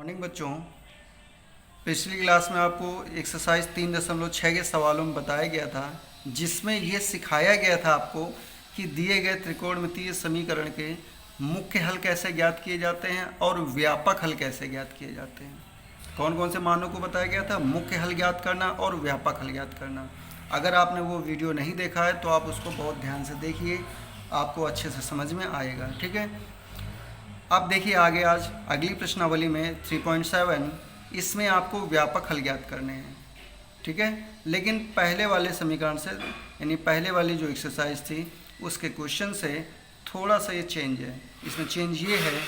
Morning बच्चों। पिछली class में आपको एक्सरसाइज 3.6 के सवालों में बताया गया था, जिसमें ये सिखाया गया था आपको कि दिए गए त्रिकोणमितीय समीकरण के मुख्य हल कैसे ज्ञात किए जाते हैं और व्यापक हल कैसे ज्ञात किए जाते हैं। कौन कौन से मानों को बताया गया था? मुख्य हल ज्ञात करना और व्यापक हल ज्ञात करना। अगर आपने वो वीडियो नहीं देखा है तो आप उसको बहुत ध्यान से देखिए, आपको अच्छे से समझ में आएगा। ठीक है, अब देखिए आगे आज अगली प्रश्नावली में 3.7 इसमें आपको व्यापक हल ज्ञात करने हैं। ठीक है, लेकिन पहले वाले समीकरण से यानी पहले वाली जो एक्सरसाइज थी उसके क्वेश्चन से थोड़ा सा ये चेंज है। इसमें चेंज ये है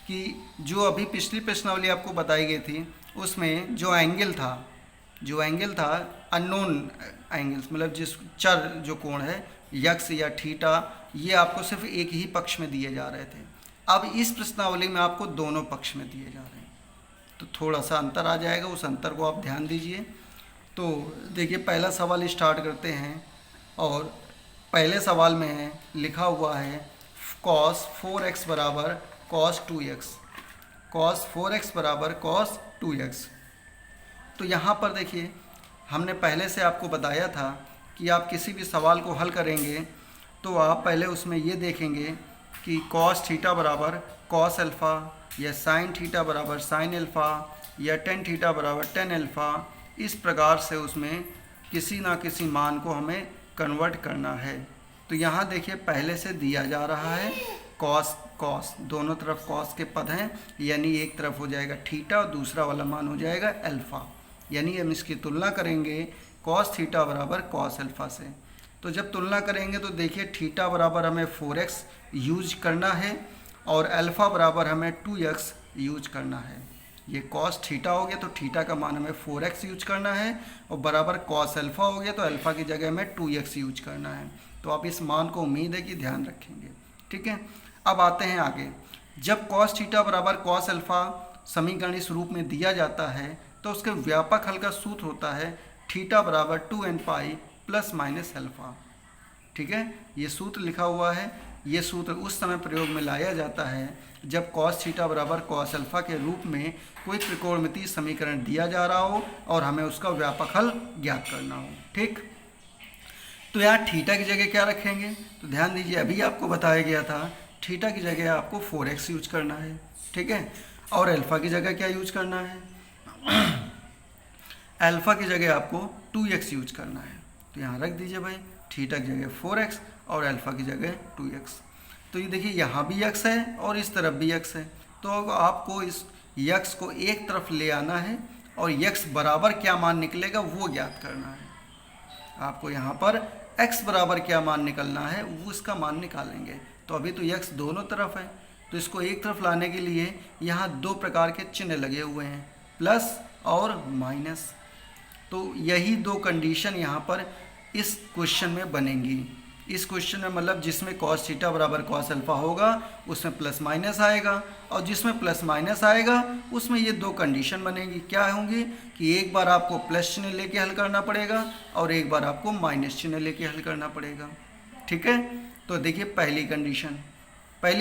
कि जो अभी पिछली प्रश्नावली आपको बताई गई थी उसमें जो एंगल था अननोन एंगल्स, मतलब जिस चर जो कोण है यक्स या थीटा, ये आपको सिर्फ एक ही पक्ष में दिए जा रहे थे। अब इस प्रश्नावली में आपको दोनों पक्ष में दिए जा रहे हैं, तो थोड़ा सा अंतर आ जाएगा, उस अंतर को आप ध्यान दीजिए। तो देखिए पहला सवाल स्टार्ट करते हैं, और पहले सवाल में है लिखा हुआ है cos 4x बराबर cos 2x, cos 4x बराबर cos 2x। तो यहाँ पर देखिए हमने पहले से आपको बताया था कि आप किसी भी सवाल को हल करेंगे तो आप पहले उसमें ये देखेंगे कि cos थीटा बराबर cos अल्फ़ा, या sin थीटा बराबर sin अल्फ़ा, या tan थीटा बराबर tan अल्फ़ा। इस प्रकार से उसमें किसी ना किसी मान को हमें कन्वर्ट करना है। तो यहाँ देखिए पहले से दिया जा रहा है cos, दोनों तरफ cos के पद हैं, यानी एक तरफ हो जाएगा थीटा और दूसरा वाला मान हो जाएगा अल्फ़ा, यानी हम इसकी तुलना करेंगे cos थीटा बराबर cos अल्फ़ा से। तो जब तुलना करेंगे तो देखिए थीटा बराबर हमें 4x यूज करना है और अल्फ़ा बराबर हमें 2x यूज करना है। ये cos थीटा हो गया तो थीटा का मान हमें 4x यूज करना है, और बराबर cos अल्फ़ा हो गया तो अल्फ़ा की जगह हमें 2x यूज करना है। तो आप इस मान को उम्मीद है कि ध्यान रखेंगे। ठीक है, अब आते हैं आगे। जब cos थीटा बराबर cos अल्फ़ा समीकरण इस रूप में दिया जाता है तो उसके व्यापक हल का सूत्र होता है थीटा बराबर 2n pi plus minus alpha. ठीक है, ये सूत्र लिखा हुआ है। ये सूत्र उस समय प्रयोग में लाया जाता है जब cos थीटा बराबर cos अल्फ़ा के रूप में कोई त्रिकोणमितीय समीकरण दिया जा रहा हो और हमें उसका व्यापक हल ज्ञात करना हो। ठीक, तो यहाँ थीटा की जगह क्या रखेंगे? तो ध्यान दीजिए, अभी आपको बताया गया था थीटा की जगह आपको 4x यूज करना है। ठीक है, और अल्फ़ा की जगह क्या यूज करना है? अल्फ़ा की जगह आपको 2x यूज करना है। तो यहाँ रख दीजिए भाई, थीटा की जगह 4x और अल्फ़ा की जगह 2x। तो ये देखिए यहाँ भी x है और इस तरफ भी x है, तो अब आपको इस x को एक तरफ ले आना है और x बराबर क्या मान निकलेगा वो ज्ञात करना है। आपको यहाँ पर x बराबर क्या मान निकलना है वो इसका मान निकालेंगे। तो अभी तो x दोनों तरफ है, तो इसको एक तरफ लाने के लिए यहाँ दो प्रकार के चिन्ह लगे हुए हैं, प्लस और माइनस। तो यही दो कंडीशन यहाँ पर इस क्वेश्चन में बनेंगी। इस क्वेश्चन में मतलब जिसमें cos थीटा बराबर cos अल्फ़ा होगा उसमें प्लस माइनस आएगा, और जिसमें प्लस माइनस आएगा उसमें ये दो कंडीशन बनेगी। क्या होंगी कि एक बार आपको प्लस चिन्ह लेके हल करना पड़ेगा और एक बार आपको माइनस चिन्ह लेके हल करना पड़ेगा। ठीक है, तो देखिए पहली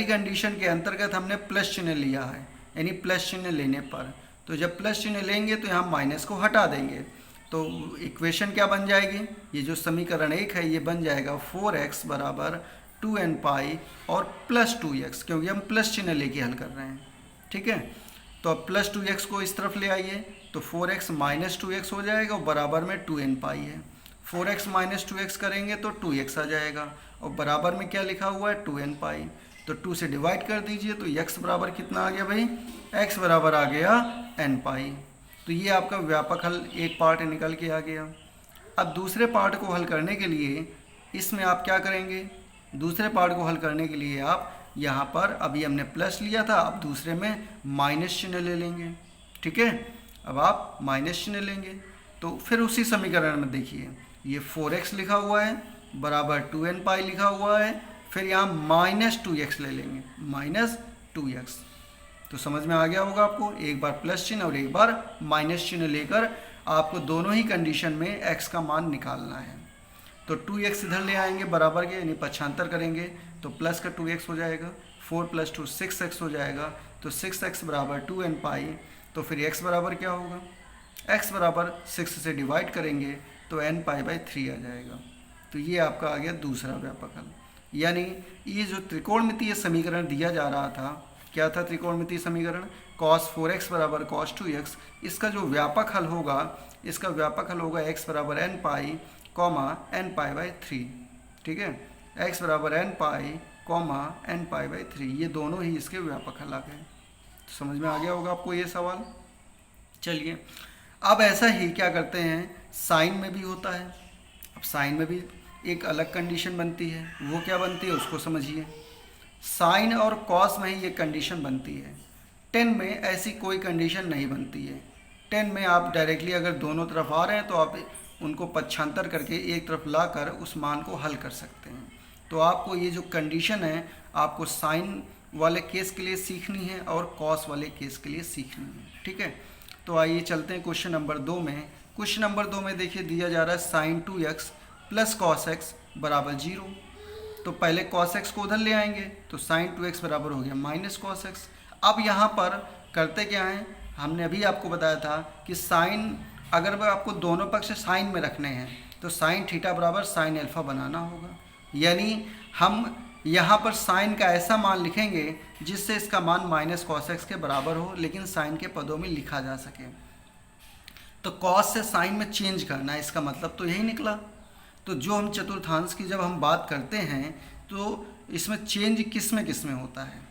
कंडीशन के अंतर्गत हमने प्लस चिन्ह लिया है, यानी प्लस चिन्ह लेने पर, तो जब प्लस चिन्ह लेंगे तो यहाँ माइनस को हटा देंगे, तो इक्वेशन क्या बन जाएगी? ये जो समीकरण 1 है ये बन जाएगा 4x बराबर 2n पाई और प्लस 2x, क्योंकि हम प्लस चिन्ह लेके हल कर रहे हैं। ठीक है, तो अब प्लस 2x को इस तरफ ले आइए तो 4x माइनस 2x हो जाएगा और बराबर में 2n पाई है। 4x माइनस 2x करेंगे तो 2x आ जाएगा, और बराबर में क्या लिखा हुआ है? 2n पाई। तो 2 से डिवाइड कर दीजिए तो x बराबर कितना आ गया भाई? x बराबर आ गया n पाई। तो ये आपका व्यापक हल एक पार्ट निकल के आ गया। अब दूसरे पार्ट को हल करने के लिए इसमें आप क्या करेंगे? दूसरे पार्ट को हल करने के लिए आप यहाँ पर अभी हमने प्लस लिया था, अब दूसरे में माइनस चिन्ह ले लेंगे। ठीक है, अब आप माइनस चिन्ह लेंगे तो फिर उसी समीकरण में देखिए ये 4x लिखा हुआ है बराबर 2n पाई लिखा हुआ है, फिर यहाँ माइनस 2x ले लेंगे, माइनस 2x। तो समझ में आ गया होगा आपको, एक बार प्लस चिन्ह और एक बार माइनस चिन्ह लेकर आपको दोनों ही कंडीशन में x का मान निकालना है। तो 2x इधर ले आएंगे बराबर के, यानी पक्षांतर करेंगे तो प्लस का 2x हो जाएगा, 4 + 2 6x हो जाएगा। तो 6x बराबर 2n पाई तो फिर x बराबर क्या होगा, x बराबर 6 से डिवाइड करेंगे तो n पाई बाई 3 आ जाएगा। तो ये आपका आ गया दूसरा व्यापक हल। यानी ये जो त्रिकोणमितीय समीकरण दिया जा रहा था, क्या था त्रिकोणमितीय समीकरण, cos 4x बराबर cos 2x, इसका जो व्यापक हल होगा, इसका व्यापक हल होगा x बराबर n pi comma n pi by 3। ठीक है, x बराबर n pi comma n pi by 3, ये दोनों ही इसके व्यापक हल आ गए। तो समझ में आ गया होगा आपको ये सवाल। चलिए अब ऐसा ही क्या करते हैं, साइन में भी होता है। अब साइन में भी एक अलग कंडीशन बनती है, वो क्या बनती है उसको समझिए। साइन और कॉस में ही ये कंडीशन बनती है, टेन में ऐसी कोई कंडीशन नहीं बनती है। टेन में आप डायरेक्टली अगर दोनों तरफ आ रहे हैं तो आप उनको पक्षांतर करके एक तरफ लाकर उस मान को हल कर सकते हैं। तो आपको ये जो कंडीशन है आपको साइन वाले केस के लिए सीखनी है और कॉस वाले केस के लिए सीखनी है। ठीक है, तो आइए चलते हैं क्वेश्चन नंबर 2 में। क्वेश्चन नंबर 2 में देखिए दिया जा रहा है sign 2x plus cos x बराबर 0। तो पहले कॉस x को उधर ले आएंगे तो साइन 2x बराबर हो गया माइनस कॉस x। अब यहाँ पर करते क्या है, हमने अभी आपको बताया था कि साइन अगर आपको दोनों पक्ष साइन में रखने हैं तो साइन थीटा बराबर साइन अल्फा बनाना होगा। यानी हम यहाँ पर साइन का ऐसा मान लिखेंगे जिससे इसका मान माइनस कॉस एक्स के बराबर हो, लेकिन साइन के पदों में लिखा जा सके। तो कॉस से साइन में चेंज करना, इसका मतलब तो यही निकला। तो जो हम चतुर्थांश की जब हम बात करते हैं तो इसमें चेंज किस में होता है,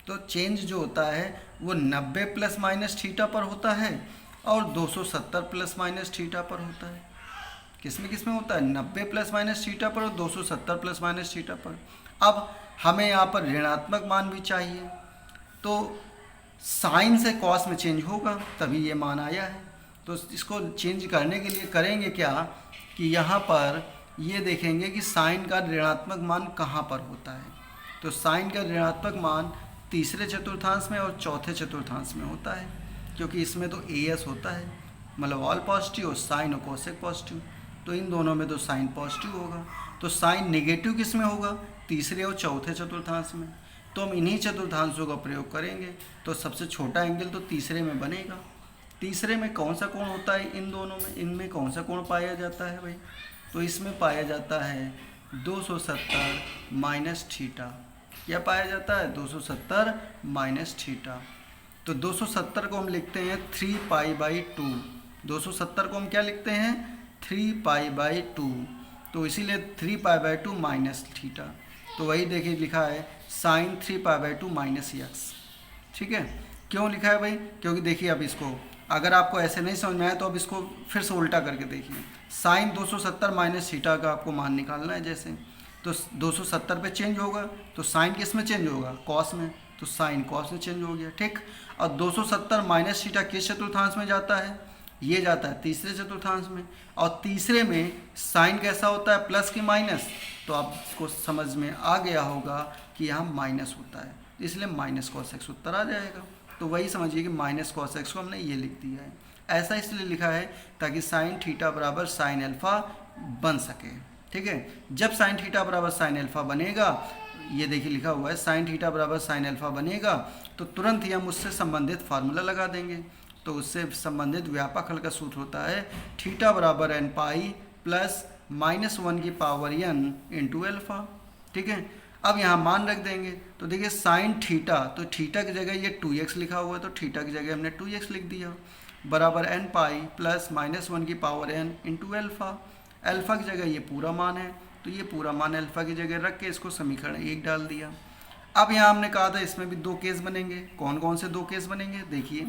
तो चेंज जो होता है वो 90 प्लस माइनस थीटा पर होता है और 270 प्लस माइनस थीटा पर होता है। किस में होता है, 90 प्लस माइनस थीटा पर और 270 प्लस माइनस थीटा पर। अब हमें यहाँ पर ऋणात्मक मान भी चाहिए, तो साइन से कॉस में चेंज होगा तभी ये मान आया है। तो इसको चेंज करने के लिए करेंगे क्या कि यहाँ पर ये देखेंगे कि साइन का ऋणात्मक मान कहाँ पर होता है। तो साइन का ऋणात्मक मान तीसरे चतुर्थांश में और चौथे चतुर्थांश में होता है, क्योंकि इसमें तो एस होता है, मतलब ऑल पॉजिटिव और साइन और कोसेक पॉजिटिव। तो इन दोनों में तो साइन पॉजिटिव होगा। तो साइन नेगेटिव किस में होगा, तीसरे और चौथे चतुर्थांश में। तो हम इन्हीं चतुर्थांशों का प्रयोग करेंगे। तो सबसे छोटा एंगल तो तीसरे में बनेगा। तीसरे में कौन सा कोण होता है, इन दोनों में, इनमें कौन सा कोण पाया जाता है भाई, तो इसमें पाया जाता है 270 माइनस थीटा। क्या पाया जाता है, 270 माइनस थीटा। तो 270 को हम लिखते हैं 3 पाई बाई 2। 270 को हम क्या लिखते हैं, 3 पाई बाई 2। तो इसीलिए 3 पाई बाई 2 माइनस थीटा। तो वही देखिए लिखा है sine 3 pi by 2 minus x. ठीक है, क्यों लिखा है भाई, क्योंकि देखिए अब इसको अगर आपको ऐसे नहीं समझ में आया तो अब इसको फिर से उल्टा करके देखिए। साइन 270 माइनस थीटा का आपको मान निकालना है जैसे, तो 270 पे चेंज होगा तो साइन किस में चेंज होगा, कॉस में, तो साइन कॉस में चेंज हो गया। ठीक, और 270 माइनस थीटा किस चतुर्थांश में जाता है, ये जाता है तीसरे चतुर्थांश में। और तीसरे में साइन कैसा होता है, प्लस की माइनस, तो आपको समझ में आ गया होगा कि यहाँ माइनस होता है, इसलिए माइनस कॉस एक्स उत्तर आ जाएगा। तो वही समझिए कि माइनस कॉस एक्स को हमने ये लिख दिया है। ऐसा इसलिए लिखा है ताकि साइन थीटा बराबर साइन अल्फा बन सके। ठीक है, जब साइन थीटा बराबर साइन अल्फा बनेगा, ये देखिए लिखा हुआ है साइन थीटा बराबर साइन अल्फा बनेगा, तो तुरंत ही हम उससे संबंधित फार्मूला लगा देंगे। तो उससे संबंधित व्यापक हल का सूत्र होता है थीटा बराबर एन पाई प्लस -1 की पावर n इंटू एल्फा। ठीक है, अब यहाँ मान रख देंगे। तो देखिए साइन थीटा, तो थीटा की जगह ये 2x लिखा हुआ है, तो थीटा की जगह हमने 2x लिख दिया, बराबर n पाई प्लस -1 की power n into alpha. Alpha की जगह ये पूरा मान है, तो ये पूरा मान एल्फा की जगह रख के इसको समीकरण 1 डाल दिया। अब यहाँ हमने कहा था इसमें भी 2 केस बनेंगे। कौन कौन से 2 केस बनेंगे, देखिए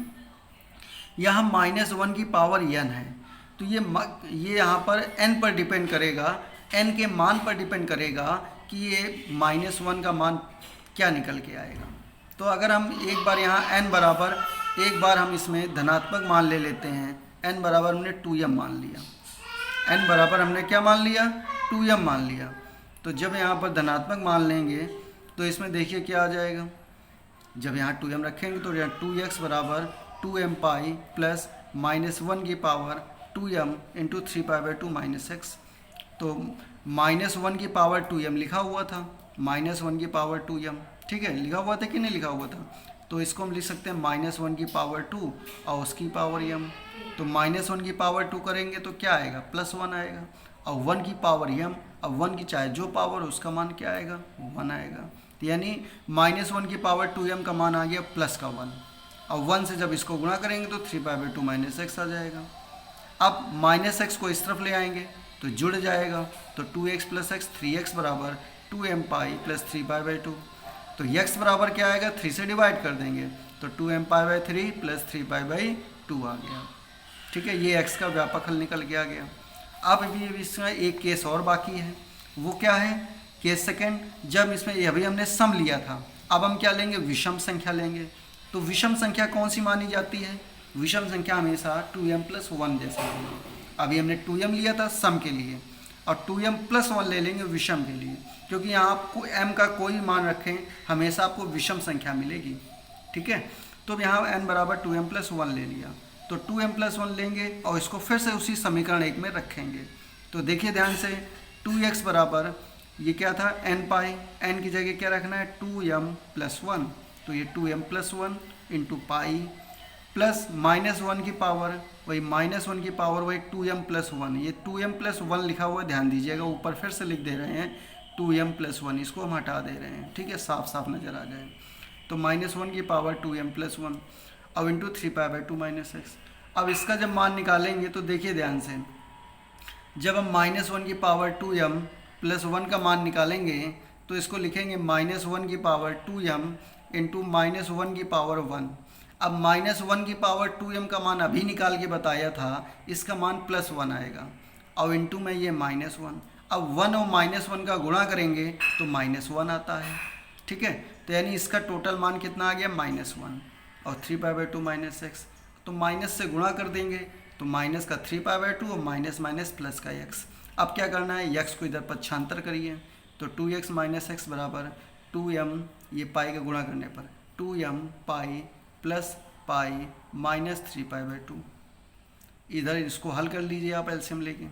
यहाँ -1 की पावर n है, तो ये यहाँ पर n पर डिपेंड करेगा, n के मान पर डिपेंड करेगा कि ये -1 का मान क्या निकल के आएगा। तो अगर हम एक बार यहाँ n बराबर, एक बार हम इसमें धनात्मक मान ले लेते हैं, n बराबर हमने 2m मान लिया, n बराबर हमने क्या मान लिया, 2m मान लिया। तो जब यहाँ पर धनात्मक मान लेंगे तो इसमें देखिए क्या आ जाएगा, जब यहाँ 2m रखेंगे तो यहाँ 2x बराबर 2m पाई प्लस -1 की power 2m into 3 pi by 2 minus x. तो -1 की पावर 2m लिखा हुआ था, -1 की पावर 2m, ठीक है, लिखा हुआ था कि नहीं लिखा हुआ था। तो इसको हम लिख सकते हैं -1 की पावर 2 और उसकी पावर m। तो -1 की पावर 2 करेंगे तो क्या आएगा, +1 आएगा, और 1 की पावर m, अब 1 की चाहे जो पावर उसका मान क्या आएगा, 1 आएगा। तो यानी -1 की पावर 2m का मान आ गया प्लस का 1, और 1 से जब इसको गुणा करेंगे तो 3π/2 - x आ जाएगा। अब -x को इस तरफ ले आएंगे तो जुड़ जाएगा, तो 2x + x 3x बराबर 2mπ + 3π/2। तो x बराबर क्या आएगा, 3 से डिवाइड कर देंगे तो 2mπ/3 + 3π/2 आ गया। ठीक है, ये x का व्यापक हल निकल के आ गया। अब भी इसमें एक केस और बाकी है, वो क्या है, केस सेकेंड। जब इसमें अभी हमने सम लिया था, अब हम क्या लेंगे, विषम संख्या लेंगे। तो विषम संख्या कौन सी मानी जाती है, विषम संख्या हमेशा 2m + 1 जैसे होगी। अभी हमने 2m लिया था सम के लिए, और 2m + 1 ले लेंगे विषम के लिए, क्योंकि यहाँ आपको m का कोई मान रखें हमेशा आपको विषम संख्या मिलेगी। ठीक है, तो यहाँ n बराबर 2m + 1 ले लिया, तो 2m + 1 लेंगे और इसको फिर से उसी समीकरण 1 में रखेंगे। तो देखिए ध्यान से, 2x बराबर ये क्या था, nπ, n की जगह क्या रखना है, 2m + 1, तो ये 2m + 1 × पाई प्लस -1 की पावर, वही -1 की पावर वही 2m + 1, ये 2m + 1 लिखा हुआ है, ध्यान दीजिएगा, ऊपर फिर से लिख दे रहे हैं 2m + 1, इसको हम हटा दे रहे हैं। ठीक है, साफ साफ नज़र आ जाए। तो -1 की पावर 2m + 1 अब × 3π/2 - x। अब इसका जब मान निकालेंगे तो देखिए ध्यान से, जब हम -1 की पावर 2m + 1 का मान निकालेंगे तो इसको लिखेंगे -1 की पावर 2m × -1 की पावर 1। अब -1 की पावर 2m का मान अभी निकाल के बताया था, इसका मान +1 आएगा, और इंटू में ये -1। अब 1 और -1 का गुणा करेंगे तो -1 आता है। ठीक है, तो यानी इसका टोटल मान कितना आ गया, -1 और 3π/2 - x। तो माइनस से गुणा कर देंगे तो माइनस का 3π/2 और माइनस माइनस प्लस का x। अब क्या करना है, x को इधर पक्षांतर करिए, तो 2x - x बराबर 2m, ये पाई का गुणा करने पर 2m pi plus pi minus 3π/2। इधर इसको हल कर लीजिए आप एलसीएम लेके,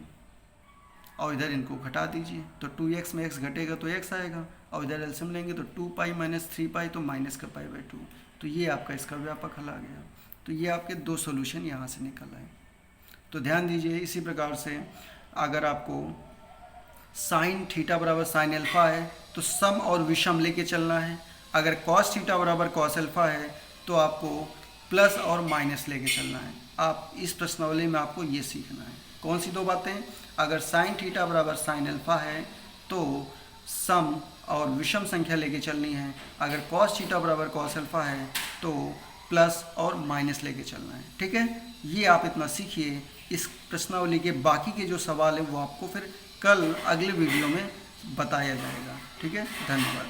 और इधर इनको घटा दीजिए, तो 2x में x घटेगा तो x आएगा, और इधर एलसीएम लेंगे तो 2π - 3π तो माइनस का π/2। तो ये आपका इसका व्यापक हल आ गया। तो ये आपके दो सॉल्यूशन यहाँ से निकल आए। तो ध्यान दीजिए, इसी प्रकार से अगर आपको साइन थीटा बराबर साइन अल्फा है तो सम और विषम लेके चलना है। अगर कॉस थीटा बराबर कॉस अल्फा है तो आपको प्लस और माइनस लेके चलना है। आप इस प्रश्नावली में आपको ये सीखना है। कौन सी दो बातें, अगर साइन थीटा बराबर साइन अल्फा है तो सम और विषम संख्या लेके चलनी है। अगर कॉस थीटा बराबर कॉस अल्फा है तो प्लस और माइनस लेके चलना है। ठीक है, ये आप इतना सीखिए। इस प्रश्नावली के बाकी के जो सवाल हैं वो आपको फिर कल अगले वीडियो में बताया जाएगा। ठीक है, धन्यवाद।